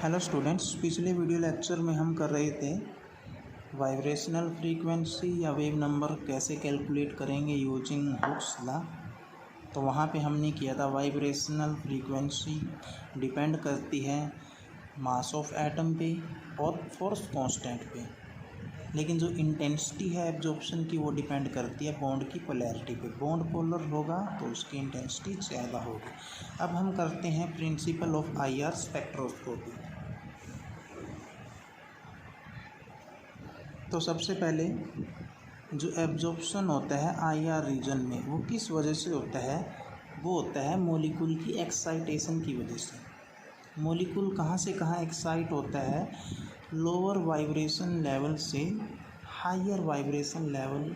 Hello students, पिछले video lecture में हम कर रहे थे वाइब्रेशनल फ्रीक्वेंसी या वेव नंबर कैसे कैलकुलेट करेंगे यूजिंग हुक्स लॉ। तो वहाँ पे हमने किया था वाइब्रेशनल फ्रीक्वेंसी डिपेंड करती है मास ऑफ एटम पे और फोर्स कांस्टेंट पे, लेकिन जो इंटेंसिटी है एब्जॉर्प्शन की वो डिपेंड करती है बॉन्ड की पोलैरिटी पे। बॉन्ड पोलर होगा तो उसकी इंटेंसिटी ज़्यादा होगी। अब हम करते हैं प्रिंसिपल ऑफ आईआर स्पेक्ट्रोस्कोपी। तो सबसे पहले जो एब्जॉर्प्शन होता है आईआर रीजन में वो किस वजह से होता है? वो होता है मॉलिक्यूल की एक्साइटेशन की वजह से। मॉलिक्यूल कहाँ से कहाँ एक्साइट होता है? लोअर वाइब्रेशन लेवल से हायर वाइब्रेशन लेवल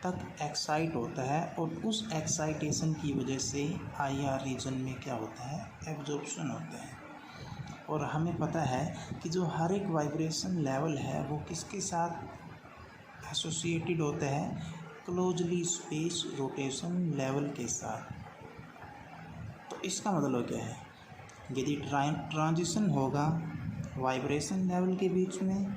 तक एक्साइट होता है, और उस एक्साइटेशन की वजह से आईआर रीजन में क्या होता है? एब्जॉर्प्शन होता है। और हमें पता है कि जो हर एक वाइब्रेशन लेवल है वो किसके साथ एसोसिएटेड होता है? क्लोजली स्पेस रोटेशन लेवल के साथ। तो इसका मतलब क्या है? यदि ट्रांजिशन होगा वाइब्रेशन लेवल के बीच में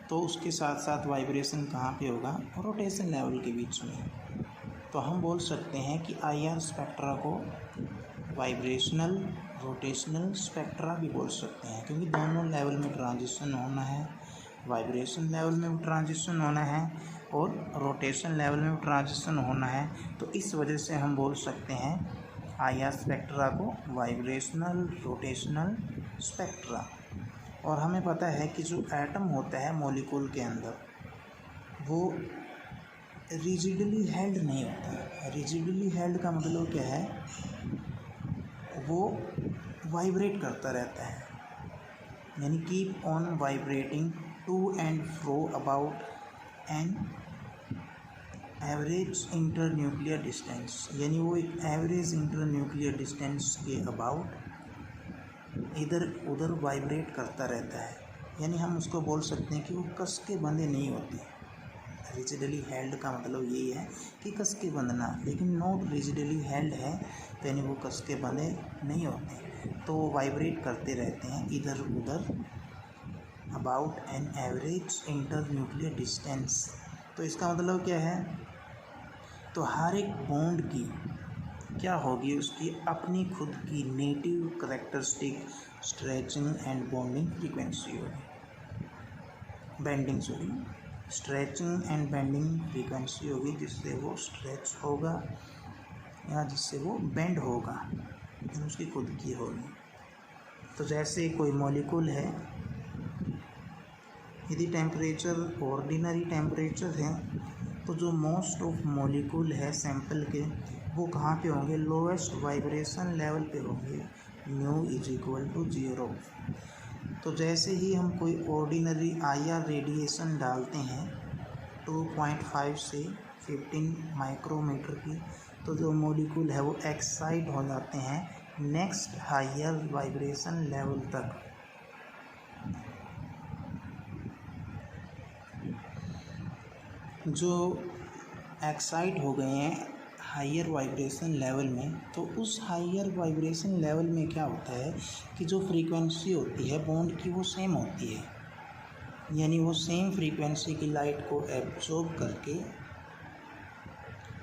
तो उसके साथ साथ वाइब्रेशन कहाँ पे होगा? रोटेशन लेवल के बीच में। तो हम बोल सकते हैं कि आईआर स्पेक्ट्रा को वाइब्रेशनल रोटेशनल स्पेक्ट्रा भी बोल सकते हैं, क्योंकि दोनों लेवल में ट्रांजिशन होना है। वाइब्रेशन लेवल में भी ट्रांजिशन होना है और रोटेशन लेवल में भी ट्रांजिशन होना है। तो इस वजह से हम बोल सकते हैं आईआर स्पेक्ट्रा को वाइब्रेशनल रोटेशनल स्पेक्ट्रा। और हमें पता है कि जो एटम होता है मॉलिक्यूल के अंदर वो रिजिडली हेल्ड नहीं होता है। रिजिडली हेल्ड का मतलब क्या है? वो वाइब्रेट करता रहता है, यानी keep on vibrating to and fro about an average inter nuclear distance. यानी वो एक एवरेज इंटर न्यूक्लियर डिस्टेंस के अबाउट इधर उधर वाइब्रेट करता रहता है। यानी हम उसको बोल सकते हैं कि वो कस के बंधे नहीं होते। रिजिडली हेल्ड का मतलब यही है कि कस के बंधना, लेकिन नॉट रिजिडली हेल्ड है तो यानी वो कस के बंधे नहीं होते। तो वो वाइब्रेट करते रहते हैं इधर उधर about an average inter nuclear distance. तो इसका मतलब क्या है? तो हर एक बॉन्ड की क्या होगी? उसकी अपनी खुद की native characteristic stretching and bonding frequency होगी। स्ट्रेचिंग एंड बेंडिंग फ्रीक्वेंसी होगी, जिससे वो स्ट्रेच होगा या जिससे वो बेंड होगा, उसकी खुद की होगी। तो जैसे कोई मॉलिक्यूल है, यदि टेम्परेचर ऑर्डिनरी टेम्परेचर है तो जो मोस्ट ऑफ मॉलिक्यूल है सैंपल के वो कहाँ पे होंगे? लोएस्ट वाइब्रेशन लेवल पे होंगे। Nu is equal to 0। तो जैसे ही हम कोई ऑर्डिनरी आईआर रेडिएशन डालते हैं 2.5 से 15 माइक्रोमीटर की, तो जो मॉलिक्यूल है वो एक्साइट हो जाते हैं नेक्स्ट हायर वाइब्रेशन लेवल तक। जो एक्साइट हो गए हैं हायर वाइब्रेशन लेवल में, तो उस हायर वाइब्रेशन लेवल में क्या होता है कि जो फ्रीक्वेंसी होती है बॉन्ड की वो सेम होती है। यानी वो सेम फ्रीक्वेंसी की लाइट को एब्जॉर्ब करके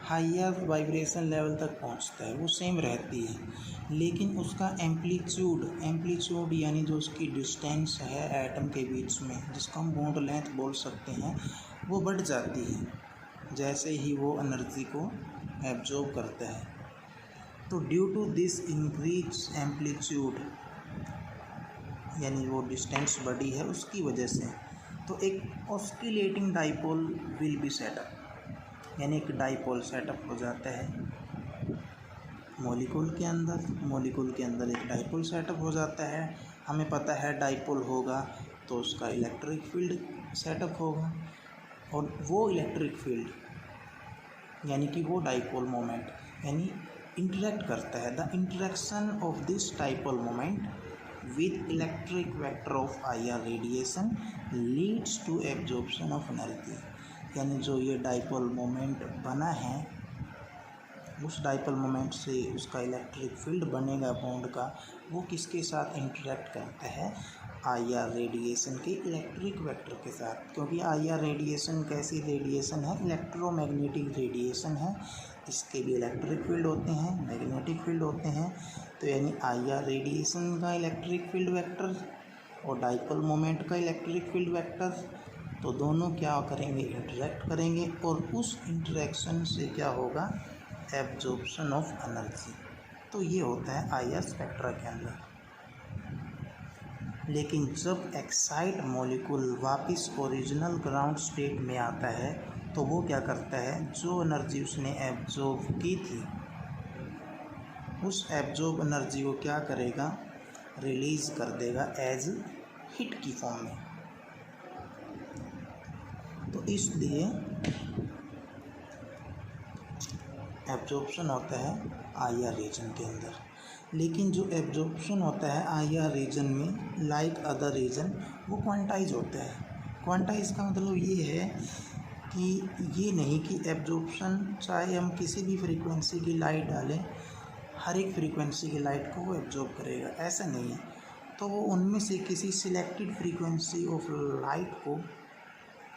हायर वाइब्रेशन लेवल तक पहुंचता है, वो सेम रहती है। लेकिन उसका एम्पलीट्यूड यानी जो उसकी डिस्टेंस है एटम के बीच में, जिसको हम बॉन्ड लेंथ बोल सकते हैं, वो बढ़ जाती है जैसे ही वो एनर्जी को एब्जॉर्ब करता है। तो due to this increase amplitude, यानी वो डिस्टेंस बढ़ी है उसकी वजह से, तो एक oscillating dipole will be set up, यानी एक डाइपोल सेटअप हो जाता है मॉलिक्यूल के अंदर एक डाइपोल सेटअप हो जाता है। हमें पता है डाइपोल होगा तो उसका इलेक्ट्रिक फील्ड सेटअप होगा, और वो इलेक्ट्रिक फील्ड यानी कि वो डाइपोल मोमेंट यानी इंटरेक्ट करता है। The interaction of this dipole moment with electric vector of IR radiation leads to absorption of energy. यानी जो ये डाइपोल मोमेंट बना है उस डाइपोल मोमेंट से उसका इलेक्ट्रिक फील्ड बनेगा बॉन्ड का, वो किसके साथ इंटरेक्ट करता है, IR रेडिएशन के इलेक्ट्रिक वेक्टर के साथ। क्योंकि IR रेडिएशन कैसी रेडिएशन है, इलेक्ट्रोमैग्नेटिक रेडिएशन है, इसके भी इलेक्ट्रिक फील्ड होते हैं, मैग्नेटिक फील्ड होते हैं। तो यानी IR रेडिएशन का इलेक्ट्रिक फील्ड वेक्टर और डाइपोल मोमेंट का इलेक्ट्रिक फील्ड वेक्टर, तो दोनों क्या करेंगे, इंटरेक्ट करेंगे, और उस इंटरेक्शन से क्या होगा, एब्जॉर्प्शन ऑफ एनर्जी। तो ये होता है IR स्पेक्ट्रा के अंदर। लेकिन जब एक्साइट मॉलिक्यूल वापस ओरिजिनल ग्राउंड स्टेट में आता है तो वो क्या करता है, जो एनर्जी उसने एब्जॉर्ब की थी उस एब्जॉर्ब एनर्जी को क्या करेगा, रिलीज कर देगा एज हीट की फॉर्म में। तो इसलिए एब्जॉर्प्शन होता है IR रीजन के अंदर। लेकिन जो एब्जॉर्प्शन होता है IR रीजन में, लाइक अदर रीजन, वो क्वांटाइज होता है। क्वांटाइज का मतलब ये है कि ये नहीं कि एब्जॉर्प्शन चाहे हम किसी भी फ्रीक्वेंसी की लाइट डालें, हर एक फ्रीक्वेंसी की लाइट को वो एब्जॉर्ब करेगा, ऐसा नहीं है। तो वो उनमें से किसी सिलेक्टेड फ्रीक्वेंसी ऑफ लाइट को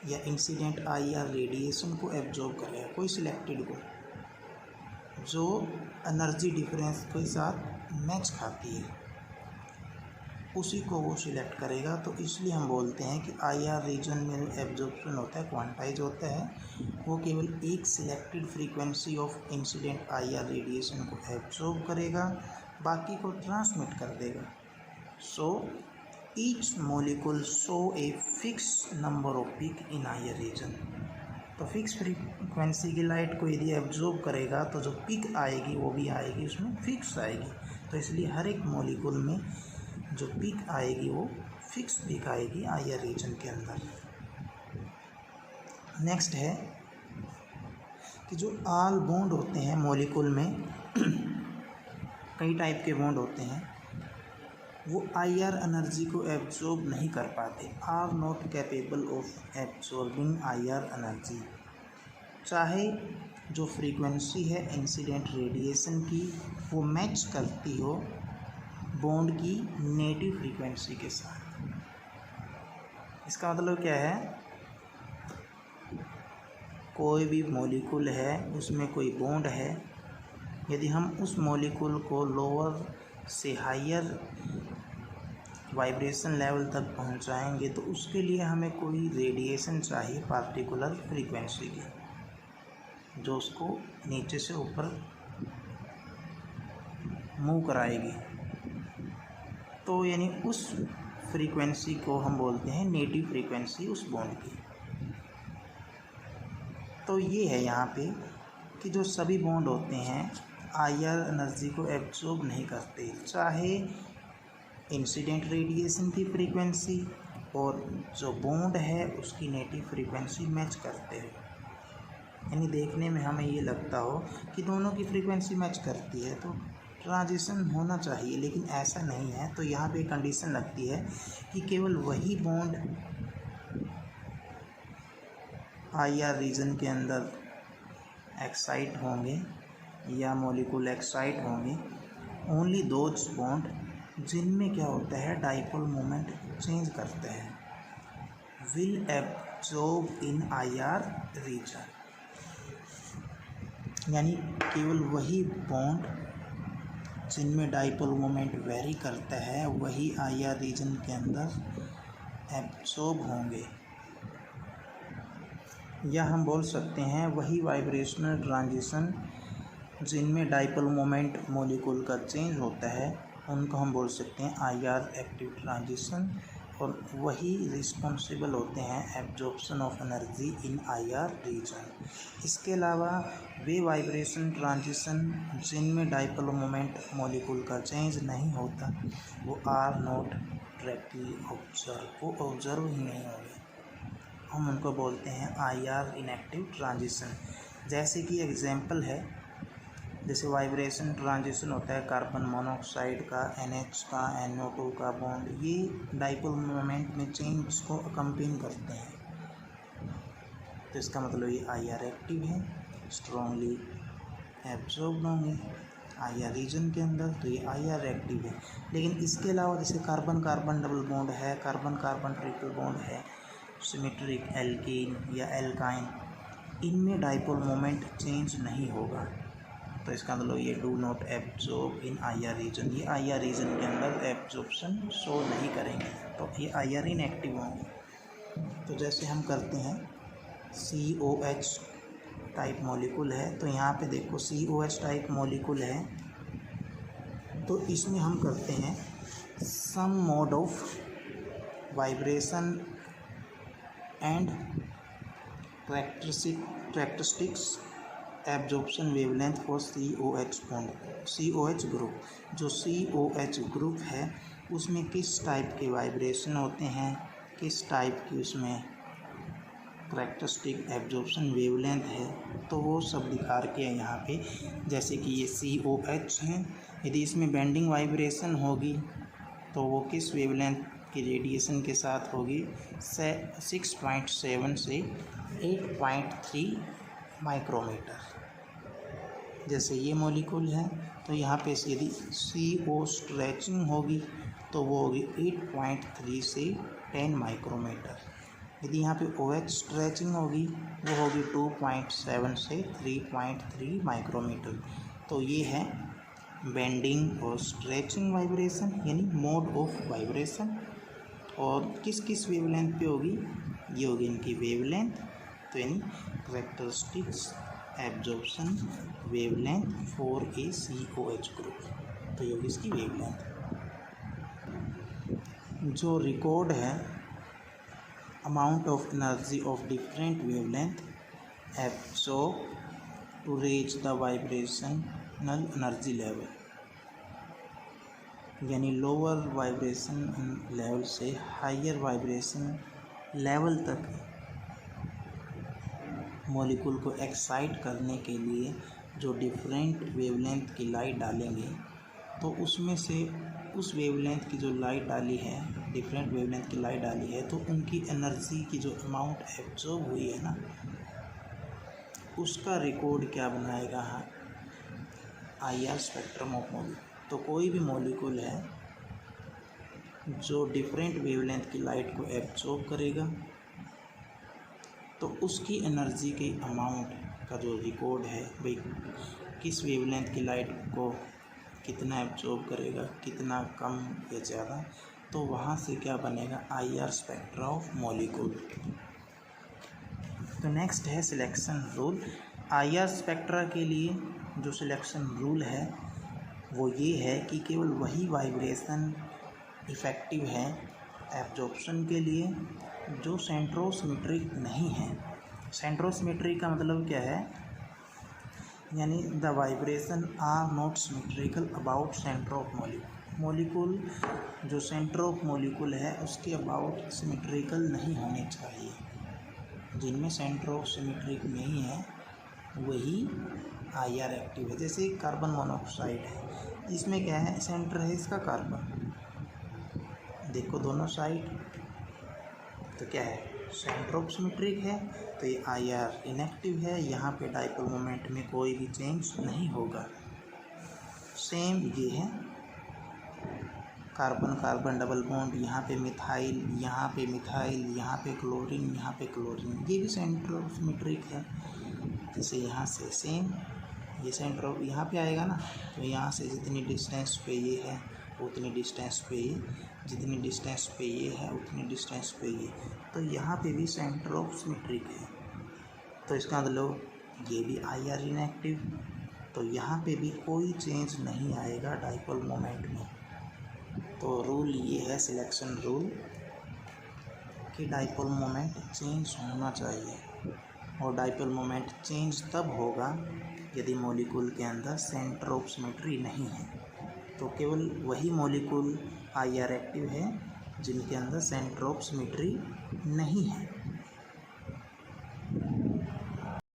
या इंसिडेंट IR रेडिएशन को एब्जॉर्ब करेगा, कोई सिलेक्टेड को जो एनर्जी डिफरेंस के साथ मैच खाती है, उसी को वो सिलेक्ट करेगा। तो इसलिए हम बोलते हैं कि IR रीजन में एब्जॉर्प्शन होता है, क्वांटाइज होता है, वो केवल एक selected frequency of incident IR radiation को एब्जॉर्ब करेगा, बाकी को ट्रांसमिट कर देगा। So each molecule show a fix number of peak in IR region. तो फिक्स फ्रीक्वेंसी की लाइट को यदि एब्जॉर्ब करेगा तो जो पीक आएगी वो भी आएगी, उसमें फिक्स आएगी। तो इसलिए हर एक मॉलिक्यूल में जो पीक आएगी वो फिक्स पीक आएगी IR रीजन के अंदर। नेक्स्ट है कि जो ऑल बॉन्ड होते हैं मॉलिक्यूल में कई टाइप के बॉन्ड होते हैं, वो IR एनर्जी को एब्जॉर्ब नहीं कर पाते, are not capable of absorbing IR energy. चाहे जो फ्रीक्वेंसी है इंसिडेंट रेडिएशन की वो मैच करती हो बॉन्ड की नेटिव फ्रीक्वेंसी के साथ। इसका मतलब क्या है, कोई भी मॉलिक्यूल है उसमें कोई बॉन्ड है, यदि हम उस मॉलिक्यूल को लोअर से हायर वाइब्रेशन लेवल तक पहुंचाएंगे तो उसके लिए हमें कोई रेडिएशन चाहिए पार्टिकुलर फ्रीक्वेंसी की, जो उसको नीचे से ऊपर मूव कराएगी। तो यानी उस फ्रीक्वेंसी को हम बोलते हैं नेटिव फ्रीक्वेंसी उस बॉन्ड की। तो ये है यहाँ पे कि जो सभी बॉन्ड होते हैं IR एनर्जी को एब्जॉर्ब नहीं करते, चाहे इंसिडेंट रेडिएशन की फ्रीक्वेंसी और जो बॉन्ड है उसकी नेटिव फ्रीक्वेंसी मैच करते हैं। यानी देखने में हमें ये लगता हो कि दोनों की फ्रीक्वेंसी मैच करती है तो ट्रांजिशन होना चाहिए, लेकिन ऐसा नहीं है। तो यहाँ पे कंडीशन लगती है कि केवल वही बॉन्ड IR रीजन के अंदर एक्साइट होंगे या मॉलिक्यूल एक्साइट होंगे, ओनली दोज बॉन्ड जिनमें क्या होता है, डाइपोल मोमेंट चेंज करते हैं, will absorb in IR region. यानी केवल वही बॉन्ड जिनमें डाइपोल मोमेंट वेरी करता है वही IR रीजन के अंदर एब्जॉर्ब होंगे, या हम बोल सकते हैं वही वाइब्रेशनल ट्रांजिशन जिनमें डाइपोल मोमेंट मॉलिक्यूल का चेंज होता है उनको हम बोल सकते हैं IR एक्टिव ट्रांजिशन, और वही रिस्पॉन्सिबल होते हैं absorption of energy in IR region. इसके अलावा वे वाइब्रेशन ट्रांजिशन जिनमें डाइपोल मोमेंट मॉलिक्यूल का चेंज नहीं होता वो आर नॉट डायरेक्टली ऑब्जर्व, वो ऑब्जर्व ही नहीं होंगे, हम उनको बोलते हैं IR इनएक्टिव ट्रांजिशन। जैसे कि एग्जांपल है, जैसे वाइब्रेशन ट्रांजिशन होता है कार्बन मोनोऑक्साइड का NH का NO2 का बॉन्ड, ये डाइपोल मोमेंट में चेंज को अकम्पेन करते हैं। तो इसका मतलब ये IR एक्टिव है, स्ट्रॉन्गली एब्जॉर्ब होंगे IR रीजन के अंदर, तो ये IR एक्टिव है। लेकिन इसके अलावा जैसे कार्बन कार्बन डबल बॉन्ड है, कार्बन कार्बन ट्रिपल बॉन्ड है, सिमेट्रिक एल्कीन या एल्काइन, इनमें डाइपोल मोमेंट चेंज नहीं होगा। तो इसका मतलब ये do not absorb in IR region, ये IR रीजन के अंदर एब्जॉर्प्शन शो नहीं करेंगे, तो ये IR इनएक्टिव होंगे। तो जैसे हम करते हैं COH टाइप मॉलिक्यूल है, तो यहाँ पे देखो COH टाइप मॉलिक्यूल है, तो इसमें हम करते हैं some mode of vibration and characteristics absorption wavelength for COH bond, COH group. जो COH ग्रुप है उसमें किस टाइप के वाइब्रेशन होते हैं, किस टाइप की उसमें कैरेक्टरिस्टिक एब्जॉर्प्शन वेवलेंथ है, तो वो सब दिखा के है यहाँ पे। जैसे कि ये COH है, यदि इसमें बेंडिंग वाइब्रेशन होगी तो वो किस वेवलेंथ की रेडिएशन के साथ होगी, 6.7 से 8.3 माइक्रोमीटर। जैसे ये मॉलिक्यूल है, तो यहाँ पे यदि CO स्ट्रेचिंग होगी तो वो होगी 8.3 से 10 माइक्रोमीटर। यदि यहाँ पे OH स्ट्रेचिंग होगी वो होगी 2.7 से 3.3 माइक्रोमीटर। तो ये है बेंडिंग और स्ट्रेचिंग वाइब्रेशन, यानी मोड ऑफ वाइब्रेशन। और किस किस वेवलेंथ पे होगी, ये होगी इनकी वेवलेंथ, तो यानी characteristics absorption wavelength for a COH group, तो ये होगी इसकी वेवलेंथ। जो रिकॉर्ड है amount of energy of different wavelength absorb to reach the vibrational energy level, यानी लोअर वाइब्रेशन लेवल से हायर वाइब्रेशन लेवल तक मॉलिक्यूल को एक्साइट करने के लिए जो डिफरेंट वेवलेंथ की लाइट डालेंगे, तो उसमें से उस वेवलेंथ की जो लाइट डाली है, डिफरेंट वेवलेंथ की लाइट डाली है, तो उनकी एनर्जी की जो अमाउंट एब्जॉर्ब हुई है ना, उसका रिकॉर्ड क्या बनाएगा IR स्पेक्ट्रम ऑफ मॉलिक्यूल। तो कोई भी मॉलिक्यूल है जो डिफरेंट वेवलेंथ की लाइट को एब्जॉर्ब करेगा, तो उसकी एनर्जी के अमाउंट का जो रिकॉर्ड है, भाई किस वेवलेंथ की लाइट को कितना एब्जॉर्ब करेगा, कितना कम या ज़्यादा, तो वहाँ से क्या बनेगा IR स्पेक्ट्रा ऑफ मॉलिक्यूल। तो नेक्स्ट है सिलेक्शन रूल। IR स्पेक्ट्रा के लिए जो सिलेक्शन रूल है वो ये है कि केवल वही वाइब्रेशन इफ़ेक्टिव है एब्जॉर्प्शन के लिए जो सेंट्रोसिमेट्रिक नहीं है। सेंट्रोसिमेट्रिक का मतलब क्या है, यानी the vibration are not symmetrical about centre of molecule. Molecule जो सेंटर ऑफ मॉलिक्यूल है उसके अबाउट सिमेट्रिकल नहीं होने चाहिए। जिनमें सेंटर ऑफ सिमेट्रिक नहीं है वही IR एक्टिव है। जैसे कार्बन मोनोऑक्साइड है, इसमें क्या है, सेंटर है इसका कार्बन, देखो दोनों साइड, तो क्या है, सेंटर ऑफ सिमेट्रिक है, तो ये IR इनएक्टिव है। यहाँ पे डाइपोल मोमेंट में कोई भी चेंज नहीं होगा। सेम ये है कार्बन कार्बन डबल बॉन्ड, यहाँ पे मिथाइल, यहाँ पे मिथाइल, यहाँ पे क्लोरीन, यहाँ पे क्लोरीन, ये भी सेंटर ऑफ सिमेट्रिक है। जैसे यहाँ से सेम ये सेंटर ऑफ यहाँ पे आएगा ना, तो यहाँ से जितनी डिस्टेंस पे ये है उतनी डिस्टेंस पे ये, जितनी डिस्टेंस पे ये है उतनी डिस्टेंस पे ये, तो यहाँ पे भी सेंटर ऑफ सिमेट्रिक है। तो इसका मतलब ये भी IR इनएक्टिव, तो यहाँ पे भी कोई चेंज नहीं आएगा डाइपोल मोमेंट में। तो रूल ये है सिलेक्शन रूल कि डाइपोल मोमेंट चेंज होना चाहिए, और डाइपोल मोमेंट चेंज तब होगा यदि मॉलिक्यूल के अंदर सेंटर ऑफ सिमेट्री नहीं है। तो केवल वही मॉलिक्यूल IR एक्टिव है जिनके अंदर सेंटर ऑफ सिमेट्री नहीं है।